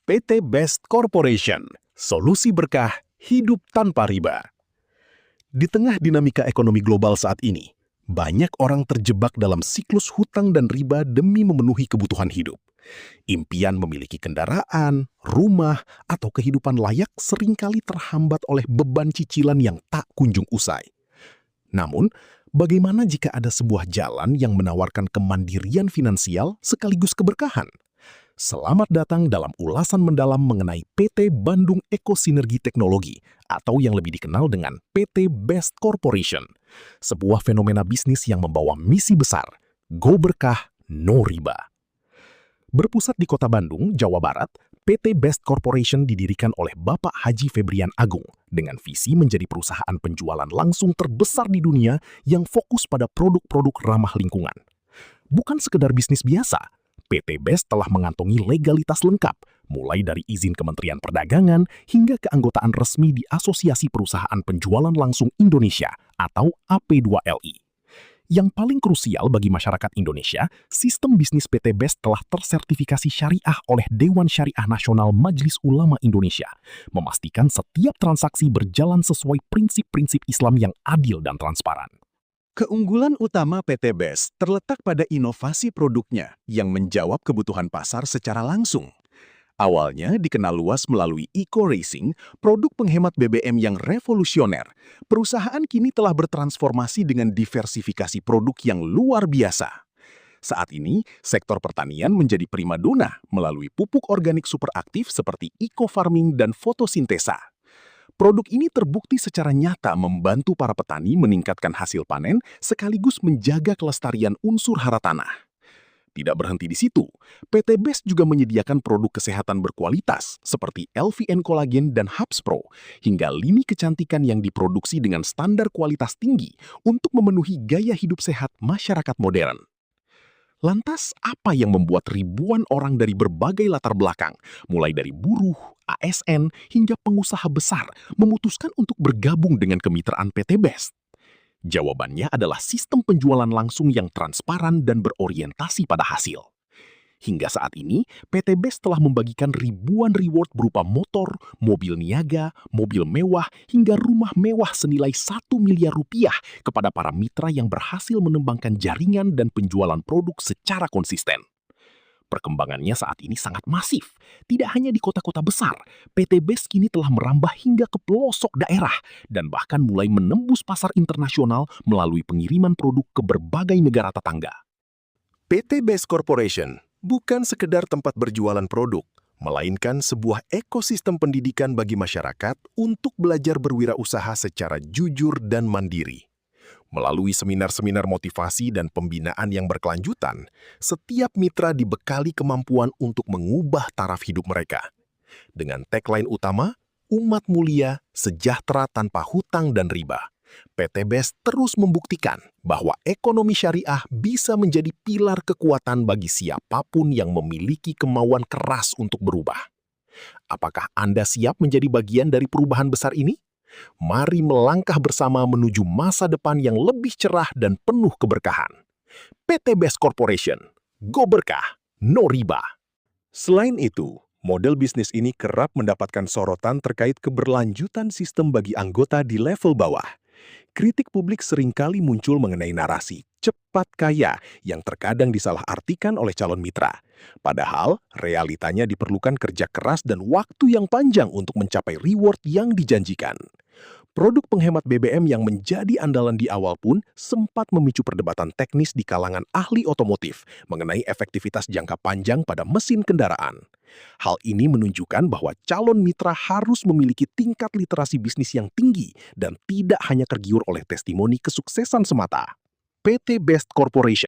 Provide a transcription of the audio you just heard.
PT Best Corporation, solusi berkah hidup tanpa riba. Di tengah dinamika ekonomi global saat ini, banyak orang terjebak dalam siklus hutang dan riba demi memenuhi kebutuhan hidup. Impian memiliki kendaraan, rumah, atau kehidupan layak seringkali terhambat oleh beban cicilan yang tak kunjung usai. Namun, bagaimana jika ada sebuah jalan yang menawarkan kemandirian finansial sekaligus keberkahan? Selamat datang dalam ulasan mendalam mengenai PT Bandung Eko Sinergi Teknologi atau yang lebih dikenal dengan PT Best Corporation. Sebuah fenomena bisnis yang membawa misi besar, Go Berkah, No Riba. Berpusat di Kota Bandung, Jawa Barat, PT Best Corporation didirikan oleh Bapak Haji Febrian Agung dengan visi menjadi perusahaan penjualan langsung terbesar di dunia yang fokus pada produk-produk ramah lingkungan. Bukan sekedar bisnis biasa, PT Best telah mengantongi legalitas lengkap, mulai dari izin Kementerian Perdagangan hingga keanggotaan resmi di Asosiasi Perusahaan Penjualan Langsung Indonesia atau AP2LI. Yang paling krusial bagi masyarakat Indonesia, sistem bisnis PT Best telah tersertifikasi syariah oleh Dewan Syariah Nasional Majelis Ulama Indonesia, memastikan setiap transaksi berjalan sesuai prinsip-prinsip Islam yang adil dan transparan. Keunggulan utama PT Best terletak pada inovasi produknya yang menjawab kebutuhan pasar secara langsung. Awalnya dikenal luas melalui eco-racing, produk penghemat BBM yang revolusioner, perusahaan kini telah bertransformasi dengan diversifikasi produk yang luar biasa. Saat ini, sektor pertanian menjadi primadona melalui pupuk organik superaktif seperti eco-farming dan fotosintesa. Produk ini terbukti secara nyata membantu para petani meningkatkan hasil panen sekaligus menjaga kelestarian unsur hara tanah. Tidak berhenti di situ, PT Best juga menyediakan produk kesehatan berkualitas seperti LVN Collagen dan Hubs Pro, hingga lini kecantikan yang diproduksi dengan standar kualitas tinggi untuk memenuhi gaya hidup sehat masyarakat modern. Lantas, apa yang membuat ribuan orang dari berbagai latar belakang, mulai dari buruh, ASN, hingga pengusaha besar, memutuskan untuk bergabung dengan kemitraan PT Best? Jawabannya adalah sistem penjualan langsung yang transparan dan berorientasi pada hasil. Hingga saat ini, PT Best telah membagikan ribuan reward berupa motor, mobil niaga, mobil mewah, hingga rumah mewah senilai 1 miliar rupiah kepada para mitra yang berhasil mengembangkan jaringan dan penjualan produk secara konsisten. Perkembangannya saat ini sangat masif. Tidak hanya di kota-kota besar, PT Best kini telah merambah hingga ke pelosok daerah dan bahkan mulai menembus pasar internasional melalui pengiriman produk ke berbagai negara tetangga. PT Best Corporation bukan sekedar tempat berjualan produk, melainkan sebuah ekosistem pendidikan bagi masyarakat untuk belajar berwirausaha secara jujur dan mandiri. Melalui seminar-seminar motivasi dan pembinaan yang berkelanjutan, setiap mitra dibekali kemampuan untuk mengubah taraf hidup mereka. Dengan tagline utama, umat mulia, sejahtera tanpa hutang dan riba, PT Best terus membuktikan bahwa ekonomi syariah bisa menjadi pilar kekuatan bagi siapapun yang memiliki kemauan keras untuk berubah. Apakah Anda siap menjadi bagian dari perubahan besar ini? Mari melangkah bersama menuju masa depan yang lebih cerah dan penuh keberkahan. PT Best Corporation, Go Berkah, No Riba. Selain itu, model bisnis ini kerap mendapatkan sorotan terkait keberlanjutan sistem bagi anggota di level bawah. Kritik publik seringkali muncul mengenai narasi cepat kaya yang terkadang disalahartikan oleh calon mitra. Padahal, realitanya diperlukan kerja keras dan waktu yang panjang untuk mencapai reward yang dijanjikan. Produk penghemat BBM yang menjadi andalan di awal pun sempat memicu perdebatan teknis di kalangan ahli otomotif mengenai efektivitas jangka panjang pada mesin kendaraan. Hal ini menunjukkan bahwa calon mitra harus memiliki tingkat literasi bisnis yang tinggi dan tidak hanya tergiur oleh testimoni kesuksesan semata. PT Best Corporation